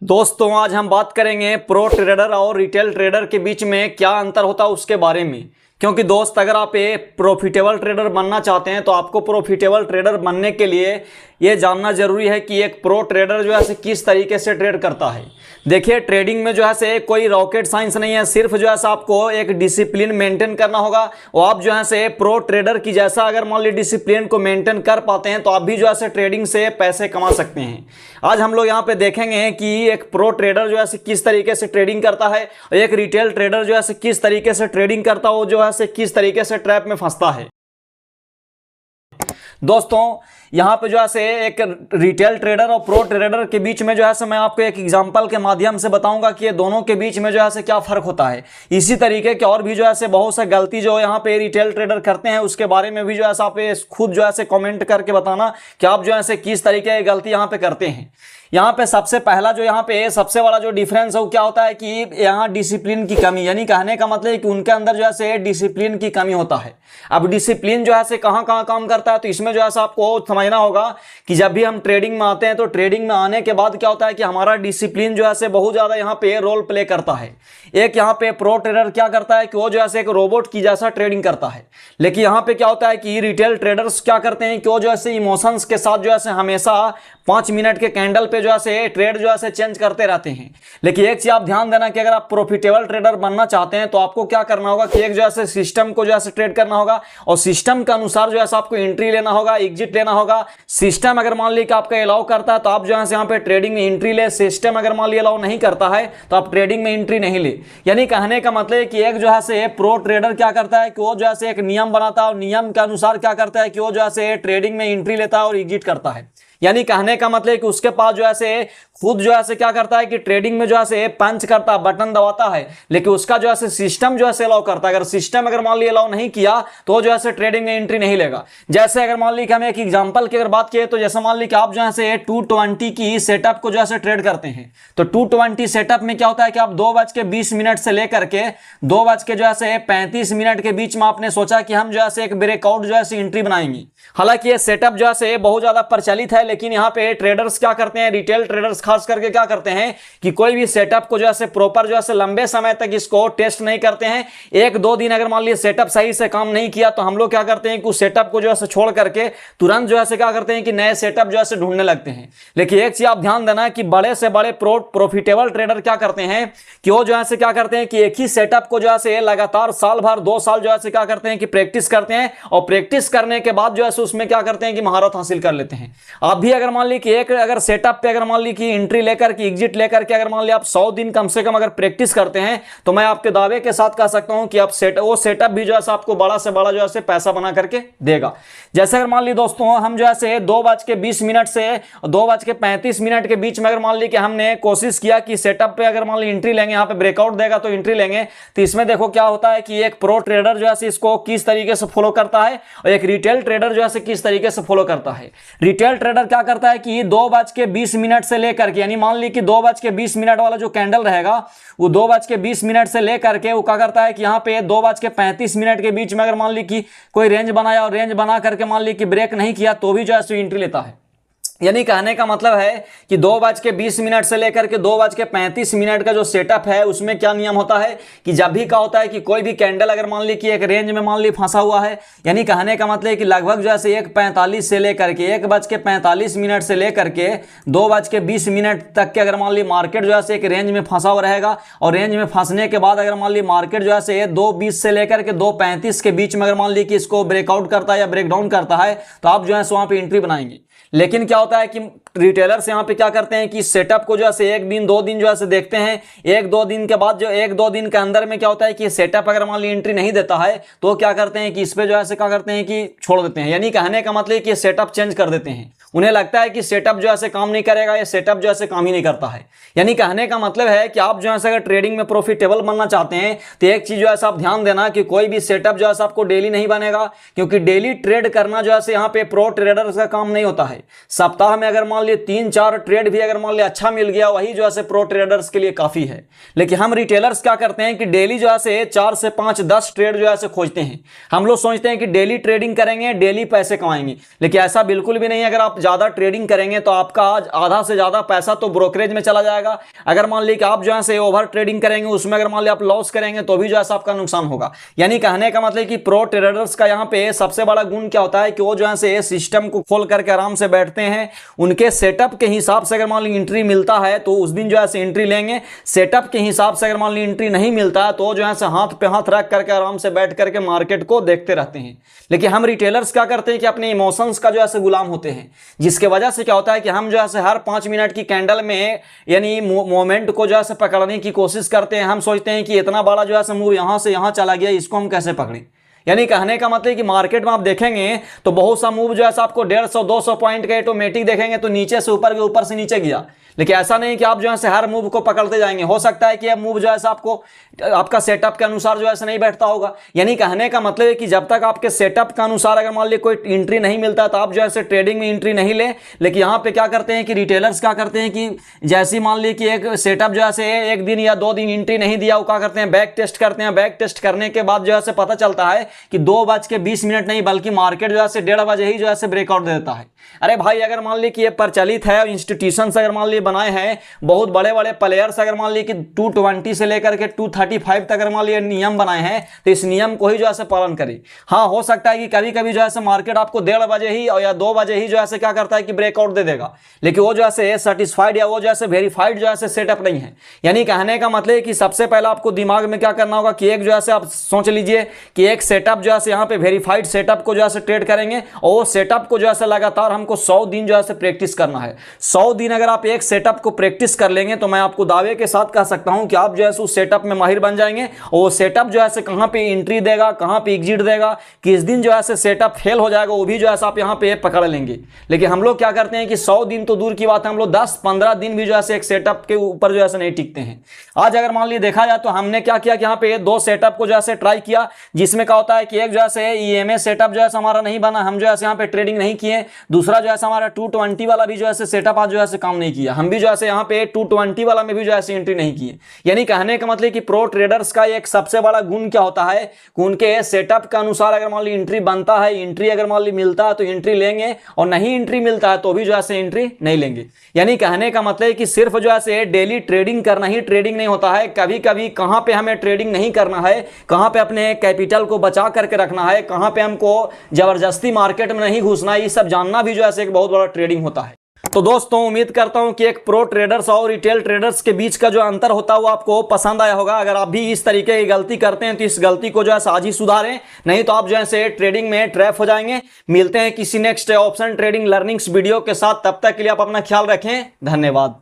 दोस्तों आज हम बात करेंगे प्रो ट्रेडर और रिटेल ट्रेडर के बीच में क्या अंतर होता है उसके बारे में। क्योंकि दोस्त अगर आप एक प्रॉफिटेबल ट्रेडर बनना चाहते हैं तो आपको प्रॉफिटेबल ट्रेडर बनने के लिए ये जानना जरूरी है कि एक प्रो ट्रेडर जो है से किस तरीके से ट्रेड करता है। देखिए ट्रेडिंग में जो है से कोई रॉकेट साइंस नहीं है, सिर्फ जो है से आपको एक डिसिप्लिन मेंटेन करना होगा और आप जो है से प्रो ट्रेडर की जैसा अगर मान ली डिसिप्लिन को मेंटेन कर पाते हैं तो आप भी जो है से ट्रेडिंग से पैसे कमा सकते हैं। आज हम लोग यहाँ पे देखेंगे कि एक प्रो ट्रेडर जो है से किस तरीके से ट्रेडिंग करता है और एक रिटेल ट्रेडर जो है से किस तरीके से ट्रेडिंग करता हो, जो है से किस तरीके से ट्रैप में फंसता है। दोस्तों यहाँ पे जो है से एक रिटेल ट्रेडर और प्रो ट्रेडर के बीच में जो है से मैं आपको एक एग्जांपल के माध्यम से बताऊंगा कि ये दोनों के बीच में जो है से क्या फर्क होता है। इसी तरीके के और भी जो है से बहुत से गलती जो यहाँ पे रिटेल ट्रेडर करते हैं उसके बारे में भी जो है से आप खुद जो है से कमेंट करके बताना कि आप जो है से किस तरीके की गलती यहाँ पे करते हैं। यहाँ पे सबसे पहला जो यहाँ पे सबसे बड़ा जो डिफरेंस है वो क्या होता है कि यहाँ डिसिप्लिन की कमी, यानी कहने का मतलब है कि उनके अंदर जो है से डिसिप्लिन की कमी होता है। अब डिसिप्लिन जो है से कहाँ कहाँ काम करता है तो इसमें जो है से आपको समझना होगा कि जब भी हम ट्रेडिंग में आते हैं तो ट्रेडिंग में आने के बाद क्या होता है कि हमारा डिसिप्लिन जो है से बहुत ज्यादा यहाँ पे रोल प्ले करता है। एक यहाँ पे प्रो ट्रेडर क्या करता है कि वो जो है से एक रोबोट की जैसा ट्रेडिंग करता है, लेकिन यहाँ पे क्या होता है कि रिटेल ट्रेडर्स क्या करते हैं कि वो जो है से इमोशंस के साथ जो है से हमेशा 5 मिनट के कैंडल पे जो है से ट्रेड जो है से चेंज करते रहते हैं। लेकिन एक चीज आप ध्यान देना कि अगर आप प्रॉफिटेबल ट्रेडर बनना चाहते हैं तो आपको क्या करना होगा कि एक जो है से सिस्टम को जो है से ट्रेड करना होगा और सिस्टम के अनुसार जो है आपको एंट्री लेना होगा, एग्जिट लेना होगा। सिस्टम अगर मान ली कि आपका अलाउ करता है तो आप जो है यहाँ पे ट्रेडिंग में एंट्री ले, सिस्टम अगर मान ली अलाउ नहीं करता है तो आप ट्रेडिंग में एंट्री नहीं ले। यानी कहने का मतलब है कि एक जो है से प्रो ट्रेडर क्या करता है कि वो जो है से एक नियम बनाता है और नियम के अनुसार क्या करता है कि वो जो है से ट्रेडिंग में एंट्री लेता है और एग्जिट करता है। यानी कहने का मतलब है कि उसके पास जो है से खुद जो है से क्या करता है कि ट्रेडिंग में जो है से पंच करता है, बटन दबाता है, लेकिन उसका जो है से सिस्टम जो है से अलाउ करता है। अगर सिस्टम अगर मान ली अलाउ नहीं किया तो जो है से ट्रेडिंग में एंट्री नहीं लेगा। जैसे अगर मान ली कि हम एक एग्जांपल की अगर बात किए तो जैसे मान ली कि आप जो है से 220 की सेटअप को जो है से ट्रेड करते हैं तो 220 सेटअप में क्या होता है कि आप 2:20 से लेकर के 2:35 के बीच में आपने सोचा कि हम जो है से एक ब्रेकआउट जो है से एंट्री बनाएंगे। हालांकि ये सेटअप जो है से बहुत ज्यादा प्रचलित है, लेकिन यहाँ पे ट्रेडर्स क्या करते हैं, रिटेल ट्रेडर्स खास करके क्या करते हैं कि कोई भी सेटअप को जो है प्रॉपर जो है लंबे समय तक इसको टेस्ट नहीं करते हैं। 1-2 दिन अगर मान लीजिए सेटअप सही से काम नहीं किया तो हम लोग क्या करते हैं कि उस सेटअप को जो है छोड़ करके तुरंत जो है क्या करते हैं कि नए सेटअप जो है ढूंढने लगते हैं। लेकिन एक चीज आप ध्यान देना कि बड़े से बड़े प्रॉफिटेबल ट्रेडर क्या करते हैं कि वो जो है क्या करते हैं कि एक ही सेटअप को जो है लगातार साल भर 2 साल जो है क्या करते हैं कि प्रैक्टिस करते हैं और प्रैक्टिस करने के बाद जो है उसमें क्या करते हैं कि महारत हासिल कर लेते हैं। आप भी अगर मान ली कि एक अगर सेटअप पे अगर मान ली कि एंट्री लेकर के एग्जिट लेकर के अगर मान ली आप 100 दिन कम से कम अगर प्रैक्टिस करते हैं तो मैं आपके दावे के साथ कह सकता हूं कि आप वो सेटअप भी जो है आपको बड़ा से बड़ा जो है पैसा बना करके देगा। जैसे अगर मान ली दोस्तों हम जो है 2:20 से 2:35 के बीच में अगर मान ली कि हमने कोशिश किया कि सेटअप पे अगर मान ली एंट्री लेंगे, यहाँ पे ब्रेकआउट देगा तो एंट्री लेंगे, तो इसमें देखो क्या होता है कि एक प्रो ट्रेडर जो है इसको किस तरीके से फॉलो करता है और एक रिटेल ट्रेडर जो है किस तरीके से फॉलो करता है। रिटेल ट्रेडर क्या करता है कि 2:20 से लेकर के, यानी मान ली कि 2:20 वाला जो कैंडल रहेगा वो 2:20 से लेकर के वो क्या करता है कि यहाँ पे 2:35 के बीच में अगर मान ली कि कोई रेंज बनाया और रेंज बना करके मान ली कि ब्रेक नहीं किया तो भी जो है एंट्री लेता है। यानी कहने का मतलब है कि 2:20 से लेकर के 2:35 का जो सेटअप है उसमें क्या नियम होता है कि जब भी क्या होता है कि कोई भी कैंडल अगर मान ली कि एक रेंज में मान ली फंसा हुआ है, यानी कहने का मतलब है कि लगभग जो है 1:45 से लेकर के 1:45 से लेकर के 2:20 तक के अगर मान ली मार्केट जो है एक रेंज में फंसा हुआ रहेगा और रेंज में फंसने के बाद अगर मान ली मार्केट जो है 2:20 से लेकर के 2:35 के बीच में अगर मान ली कि इसको ब्रेकआउट करता है या ब्रेकडाउन करता है तो आप जो है वहां पर एंट्री बनाएंगे। लेकिन क्या होता है कि रिटेलर्स यहाँ पे क्या करते हैं कि सेटअप को जो है 1-2 दिन जो है देखते हैं। 1-2 दिन के बाद जो 1-2 दिन के अंदर में क्या होता है कि सेटअप अगर मान ली एंट्री नहीं देता है तो क्या करते हैं कि इस पे जो है क्या करते हैं कि छोड़ देते हैं। यानी कहने का मतलब कि सेटअप चेंज कर देते हैं। उन्हें लगता है कि सेटअप जो है काम नहीं करेगा, या सेटअप जो है काम ही नहीं करता है। यानी कहने का मतलब है कि आप जो है अगर ट्रेडिंग में प्रॉफिटेबल बनना चाहते हैं तो एक चीज जो है आप ध्यान देना कि कोई भी सेटअप जो है आपको डेली नहीं बनेगा, क्योंकि डेली ट्रेड करना जो है यहाँ पे प्रो ट्रेडर्स का काम नहीं होता है। सप्ताह सप्ताह में अगर मान लिए 3-4 ट्रेड भी अगर मान लिए अच्छा मिल गया, वही जो है प्रो ट्रेडर्स के लिए काफी है। लेकिन हम रिटेलर्स क्या करते हैं कि डेली जो है 4 से 5, 10 ट्रेड जो है खोजते हैं। हम लोग सोचते हैं कि डेली ट्रेडिंग करेंगे, डेली पैसे कमाएंगे, लेकिन ऐसा बिल्कुल भी नहीं है। अगर आप ज्यादा ट्रेडिंग करेंगे तो आपका आज आधा से ज्यादा पैसा तो ब्रोकरेज में चला जाएगा। अगर मान लीजिए कि आप जो है ओवर ट्रेडिंग करेंगे, उसमें अगर मान लीजिए आप लॉस करेंगे तो भी जो है आपका नुकसान होगा। यानी कहने का मतलब कि प्रो ट्रेडर्स का यहाँ पे सबसे बड़ा गुण क्या होता है कि वो जो है सिस्टम को खोल करके आराम से बैठते हैं। उनके सेटअप के हिसाब से अगर मान लीजिए एंट्री मिलता है तो उस दिन जो है एंट्री लेंगे। सेटअप के हिसाब से अगर मान लीजिए एंट्री नहीं मिलता है तो जो है हाथ पे हाथ रख करके आराम से बैठ करके मार्केट को देखते रहते हैं। लेकिन हम रिटेलर्स क्या करते हैं कि अपने इमोशंस का जो है गुलाम होते हैं, जिसके वजह से क्या होता है कि हम जो है हर 5 मिनट की कैंडल में यानी मोमेंट को जो है पकड़ने की कोशिश करते हैं। हम सोचते हैं कि इतना बड़ा जो है मूव यहां से यहां चला गया, इसको हम कैसे पकड़ें। यानी कहने का मतलब कि मार्केट में आप देखेंगे तो बहुत सा मूव जो है आपको 150-200 पॉइंट के ऑटोमेटिक देखेंगे तो नीचे से ऊपर के, ऊपर से नीचे गया। लेकिन ऐसा नहीं कि आप जो है हर मूव को पकड़ते जाएंगे। हो सकता है कि यह मूव जो है आपको आपका सेटअप के अनुसार जो है नहीं बैठता होगा। यानी कहने का मतलब है कि जब तक आपके सेटअप के अनुसार अगर मान लीजिए कोई एंट्री नहीं मिलता तो आप जो है ट्रेडिंग में एंट्री नहीं ले। लेकिन यहाँ पे क्या करते हैं कि रिटेलर्स क्या करते हैं कि जैसे मान लीजिए कि एक सेटअप जो है 1 दिन या 2 दिन एंट्री नहीं दिया, वो क्या करते हैं बैक टेस्ट करते हैं। बैक टेस्ट करने के बाद जो है पता चलता है कि 2:20 नहीं बल्कि मार्केट जो है 1:30 बजे ही जो है ब्रेकआउट दे देता है। अरे भाई अगर मान लीजिए कि ये प्रचलित है, इंस्टीट्यूशंस अगर मान लीजिए बनाए हैं, बहुत बड़े बड़े प्लेयर्स अगर मान लीजिए कि 220 से लेकर के 235 तक अगर मान लीजिए नियम बनाए हैं तो इस नियम को ही जो है पालन करें। हाँ हो सकता है कि कभी कभी जो है मार्केट आपको 1:30 बजे ही या 2 बजे ही जो है क्या करता है कि ब्रेकआउट दे देगा, लेकिन वो जो है सेटिस्फाइड या वो जो है वेरीफाइड जो है सेटअप नहीं है। यानी कहने का मतलब है कि सबसे पहले आपको दिमाग में क्या करना होगा कि एक जो है आप सोच लीजिए कि एक सेटअप जो है यहाँ पे वेरीफाइड सेटअप को जो है ट्रेड करेंगे और वो सेटअप को जो है लगातार हमको 100 दिन जो है प्रेक्टिस करना है। 100 दिन अगर आप एक सेटअप को प्रैक्टिस कर लेंगे तो मैं आपको दावे के साथ कह सकता हूं कि आप जो है उस सेटअप में माहिर बन जाएंगे। और वो सेटअप जो है कहां पे एंट्री देगा, कहां पे एग्जिट देगा, किस दिन जो है सेटअप फेल हो जाएगा, वो भी जो है आप यहां पे पकड़ लेंगे। लेकिन हम लोग क्या करते हैं कि 100 दिन तो दूर की बात है, हम लोग 10-15 दिन भी जो है एक सेटअप के ऊपर जो है नहीं टिकते हैं। आज अगर मान लीजिए देखा जाए तो हमने क्या किया कि यहाँ पे 2 सेटअप को जो है ट्राई किया, जिसमें क्या होता है कि एक जो है EMA सेटअप जो है हमारा नहीं बना, हम जो है यहाँ पे ट्रेडिंग नहीं किए। दूसरा जो है हमारा 220 वाला भी जो है सेटअप आज जो है काम नहीं किया, हम भी जो है यहाँ पे 220 वाला में भी जो है एंट्री नहीं किए। यानी कहने का मतलब कि प्रो ट्रेडर्स का एक सबसे बड़ा गुण क्या होता है कि उनके सेटअप के अनुसार अगर मान ली एंट्री बनता है, एंट्री अगर मान ली मिलता है तो एंट्री लेंगे, और नहीं एंट्री मिलता है तो भी जो है एंट्री नहीं लेंगे। यानी कहने का मतलब कि सिर्फ जो है डेली ट्रेडिंग करना ही ट्रेडिंग नहीं होता है। कभी कभी कहां पे हमें ट्रेडिंग नहीं करना है, कहां पे अपने कैपिटल को बचा करके रखना है, कहां पे हमको जबरदस्ती मार्केट में नहीं घुसना है, ये सब जानना भी जो है एक बहुत बड़ा ट्रेडिंग होता है। तो दोस्तों उम्मीद करता हूं कि एक प्रो ट्रेडर्स और रिटेल ट्रेडर्स के बीच का जो अंतर होता है वो आपको पसंद आया होगा। अगर आप भी इस तरीके की गलती करते हैं तो इस गलती को जो है आज ही सुधारें, नहीं तो आप जो है ट्रेडिंग में ट्रैप हो जाएंगे। मिलते हैं किसी next option trading learnings video के साथ, तब तक के लिए आप अपना ख्याल रखें। धन्यवाद।